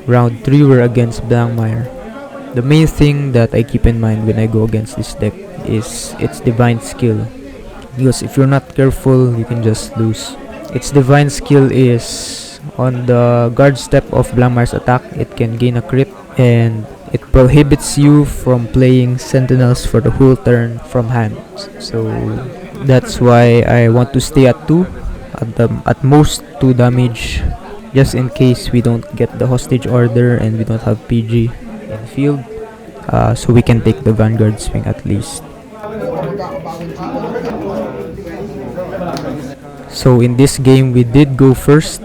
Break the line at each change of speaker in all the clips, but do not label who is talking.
Round 3 we're against Blangdmire. The main thing that I keep in mind when I go against this deck is its divine skill, because if you're not careful you can just lose. Its divine skill is on the guard step of Blangdmire's attack, it can gain a crit, and it prohibits you from playing sentinels for the whole turn from hand. So that's why I want to stay at 2, at most 2 damage, just in case we don't get the hostage order and we don't have PG in field, so we can take the vanguard swing at least. So in this game we did go first.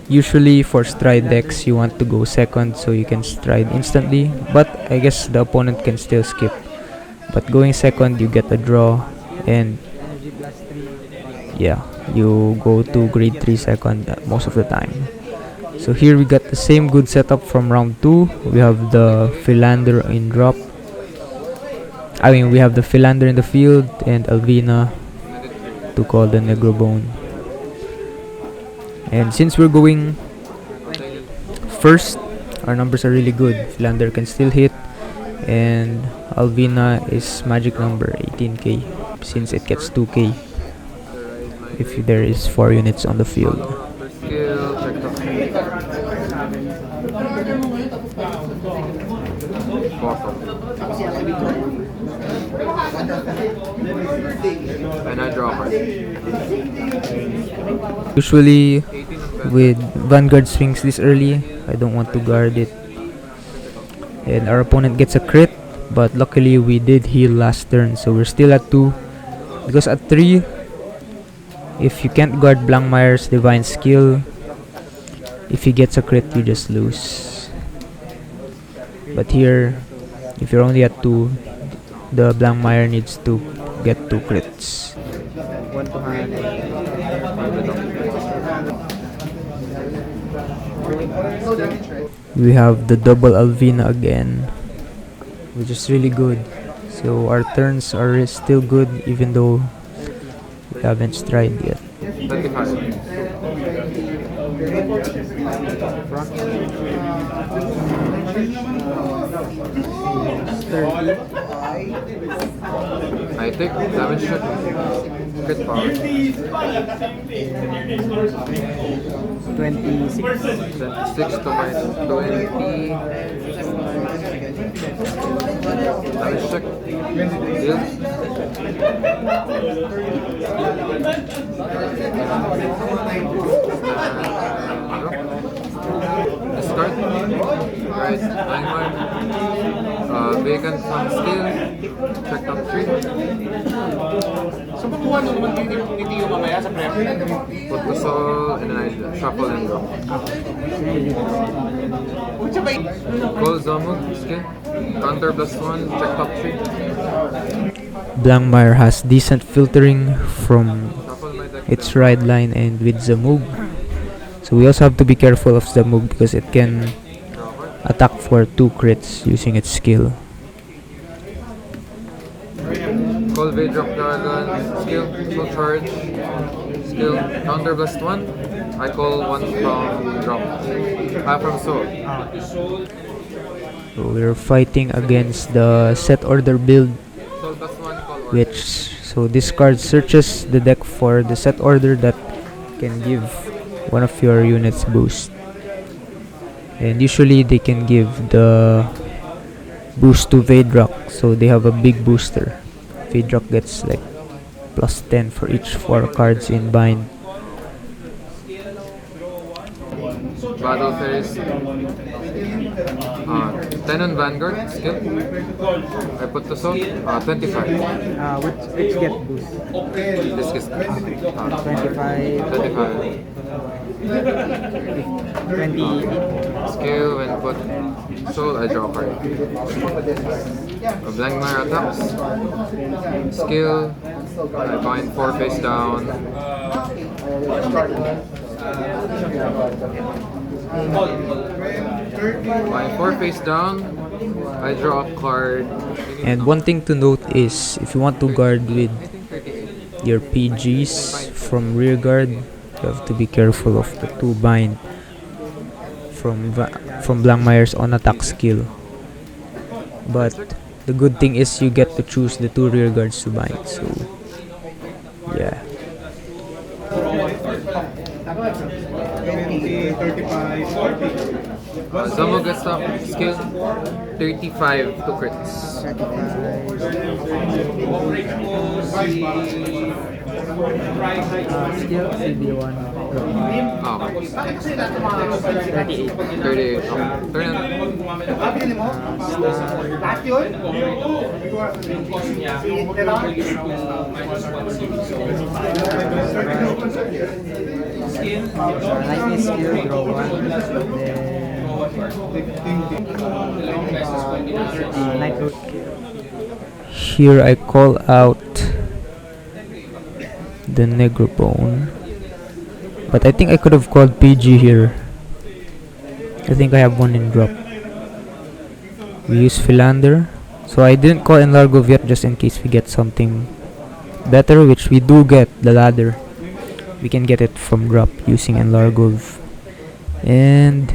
Usually for stride decks you want to go second so you can stride instantly, but I guess the opponent can still skip. But going second you get a draw, and yeah, you go to grade 3 second most of the time. So here we got the same good setup from round 2. We have the Philander in drop. We have the Philander in the field and Alvina to call the Negro Bone. And since we're going first, our numbers are really good. Philander can still hit, and Alvina is magic number 18k, since it gets 2k if there is 4 units on the field.
And I draw card.
Usually with Vanguard swings this early, I don't want to guard it, and our opponent gets a crit, but luckily we did heal last turn, so we're still at 2. Because at 3, if you can't guard Blangdmire's divine skill, if he gets a crit you just lose. But here, if you're only at 2, the Blangdmire needs to get 2 crits. We have the double Alvina again, which is really good. So our turns are still good even though we haven't stride yet.
25. I take damage shot. Crit power.
26.
26 to my 20. Damage check. Deal. Discard. Right. Blangdmire. Vacant from skill. Check top 3.
So, makuha nyo naman dito mamaya sa prep?
Put the soul and then I shuffle and draw. Call Zamuk, skill. Counter +1, check top 3.
Blangdmire has decent filtering from its ride line and with Zamug. So we also have to be careful of Zamug because it can attack for 2 crits using its skill.
Call Drop Dragon, skill, full charge, skill, counter +1. I call 1 from drop. From soul.
So we're fighting against the set order build,
Soul +1, call 1.
which so this card searches the deck for the set order that can give one of your units boost, and usually they can give the boost to Vadrock, so they have a big booster. Vadrock gets like +10 for each 4 cards in bind.
Battle phase. 10 on Vanguard, skill. I put the soul, 25.
Which get boost?
This is
25.
25.
20.
Skill, when put soul, I draw a card. Blangdmire attacks. Skill, I bind 4 face down. Bind 4 face down. I draw a card.
And one thing to note is if you want to guard with your PGs from rear guard, you have to be careful of the 2 bind. from Blangdmire's on attack skill. But the good thing is you get to choose the 2 rear guards to bind. So yeah.
20, 35, 40.
Zamog attack skill 35 to crits.
Skill CB1.
Okay. 38. Turn it.
Lightning skill, draw 1. Then Nightrose. Here I call out the Negrobone, but I think I could have called PG here. I think I have one in drop. We use Philander, so I didn't call Enlargov yet just in case we get something better, which we do get. The ladder, we can get it from drop using Enlargov. And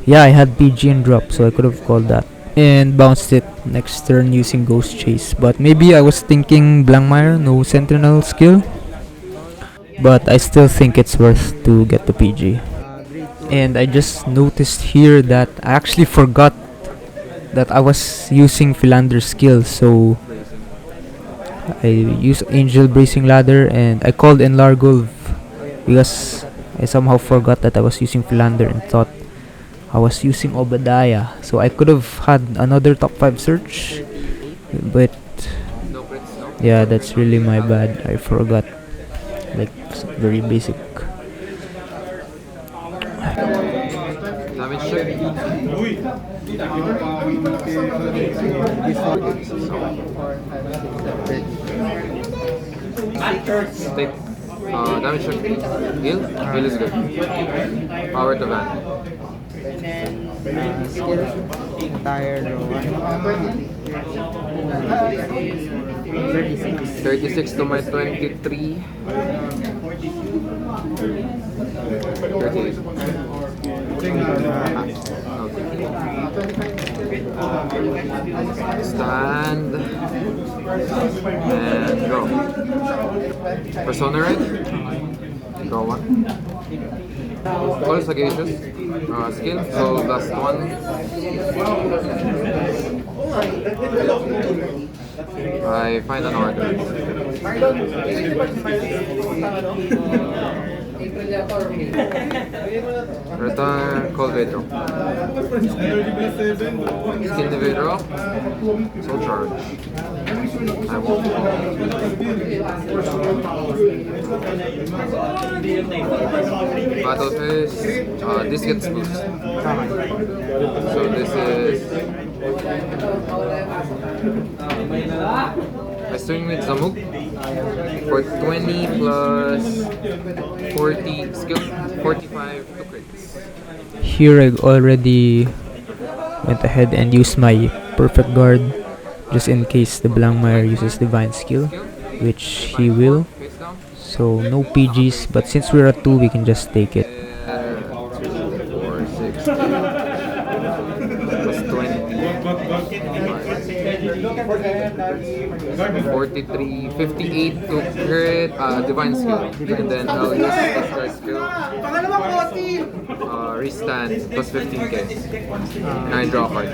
yeah, I had PG in drop, so I could have called that and bounced it next turn using Ghost Chase. But maybe I was thinking Blangdmire, no Sentinel skill, but I still think it's worth to get the PG. And I just noticed here that I actually forgot that I was using Philander's skill, so I used Angel Bracing Ladder and I called Enlargov because I somehow forgot that I was using Philander and thought I was using Obadiah. So I could have had another top 5 search, but
No crits, no.
yeah, that's really my bad. I forgot, like, very basic.
Damage check. Stick. Damage check. Heal. Heal is good. Power to van.
Skill, tire,
36 to my 23. 38. Stand and draw. Persona Red. Draw 1. Call Sagacious. Skill. So last 1. I find an order. Return Cold Vedro. Skin the Vedro. Soul Charge. I won't fall. Battle Phase. This gets boost. So this is... I swing with Zamuk for 20 plus 40 skill, 45 to crits.
Here I already went ahead and used my perfect guard just in case the Blangdmire uses divine skill, which he will.
Face down.
So no PGs, but since we're at 2, we can just take it.
2, 4, 6, plus 20. 43, 58 to crit, divine skill. And then I'll use this guy's skill. Restand plus 15k. And I draw a card.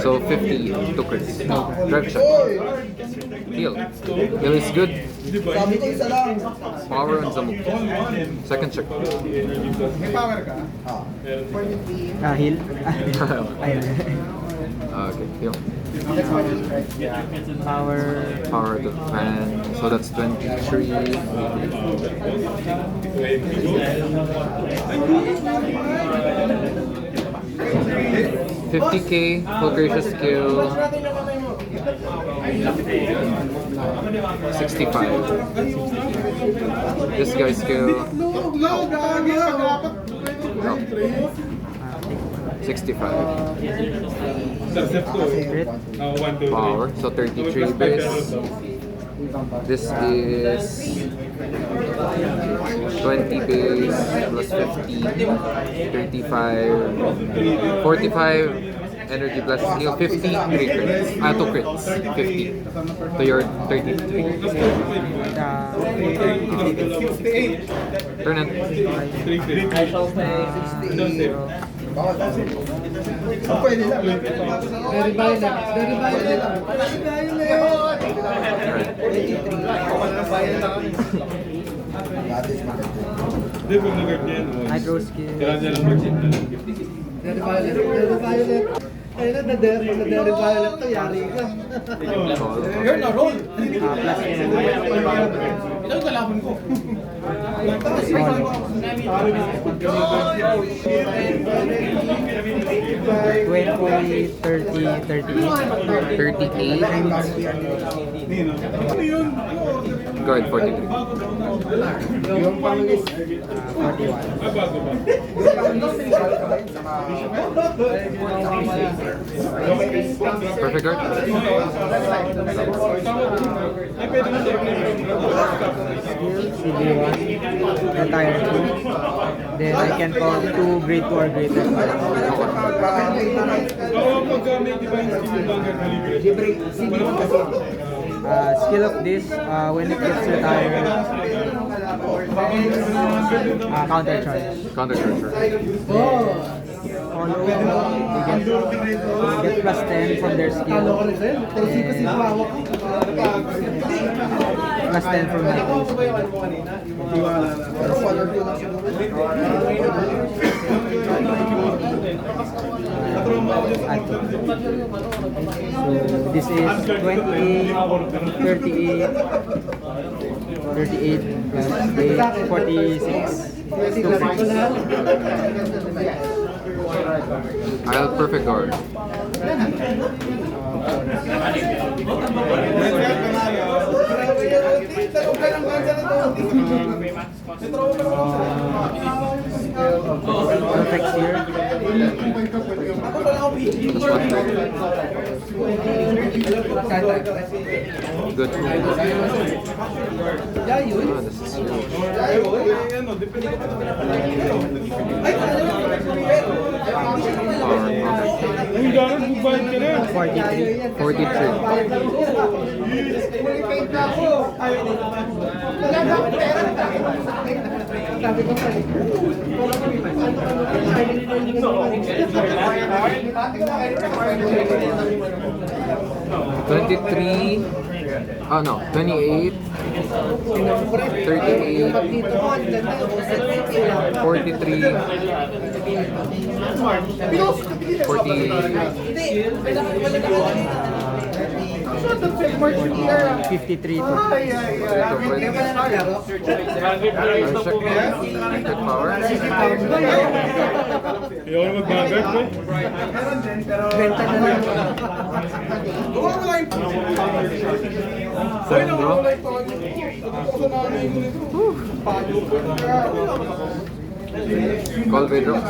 So 50 to crits. Drive shot. Heal. Heal is good. Power on Zamuk. Second check.
Heal.
Okay, heal.
Power
To fan. So that's 23. 50k, full gracious skill. 65. This guy's skill. 65. Power, so 33 base. This is 20 base plus 50, 35, 45 energy plus skill, 50, 3 crits. 2 crits, 50 to your 33. Turn it.
Nightrose skill.
Ayun na, na-Derry Violet to, yari ka.
You're na roll.
Ito yung kalaban ko.
20, 30, 38.
38. Go ahead, 43.
Yung panglis.
41.
Perfect guard.
CV1. Retire 2. Then I can call 2 grade 2 or greater. Skill of this, when it gets retired, counter charge.
Counter charger.
Follow, they get plus 10 from their skill. Plus 10 from my So this is 28, 38, 38 plus 8, 46.
I'll perfect guard.
Perfect here.
Good. Ah, this is huge. 43. $23. Oh no, 28, 38, 43,
53 to
Call Bedrock.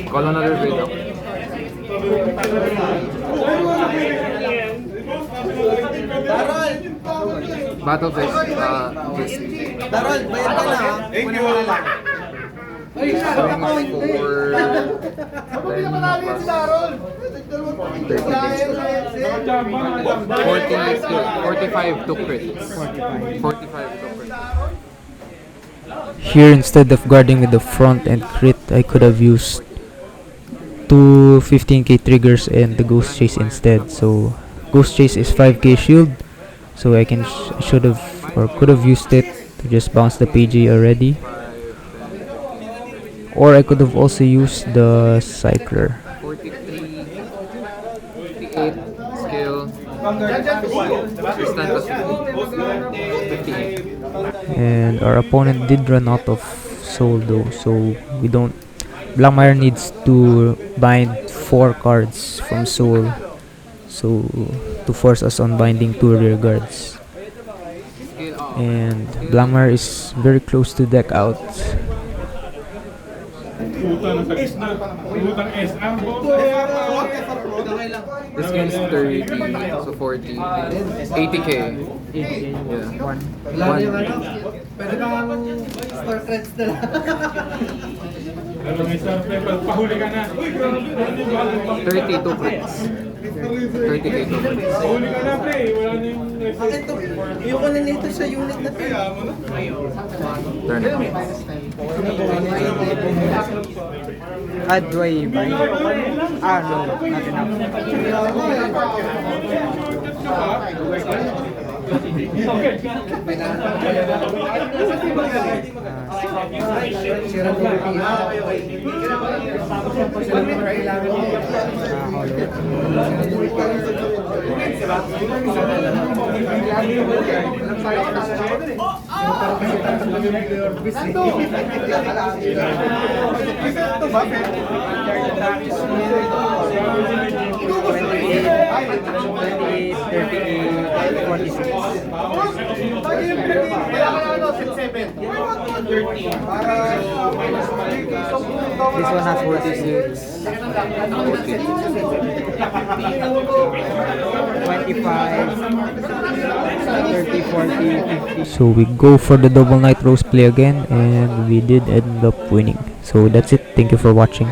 Call another Bedrock. Battle face.
Darol, bayad ka na ha.
Thank you.
$45 to crit. 45 to crit.
Here, instead of guarding with the front and crit, I could have used two 15k triggers and the ghost chase instead. So ghost chase is 5k shield, so I can should have or could have used it to just bounce the PG already, or I could have also used the cycler.
43, 58, skill, stand plus 58.
And our opponent did run out of soul though, so we don't. Blangdmire needs to bind 4 cards from soul, so to force us on binding 2 rear guards. And Blangdmire is very close to deck out.
Utang sa gitna. Utang SM po.
This game's 30, so 40. 80k. Yeah.
Wala na yung ano. Pwede ka nga star threats na lang.
Ano may star paper? Pahuli ka na.
32 crits. 30k to crits.
Pahuli ka na, pre. Wala na yung...
Bakit to? Ayoko na nito sa unit na to.
Turn it.
Add wave. Ah, no. Not enough.
Sira to
This one has 46. 25, 30, 40, 50. So we go for the double Nightrose play again, and we did end up winning. So that's it. Thank you for watching.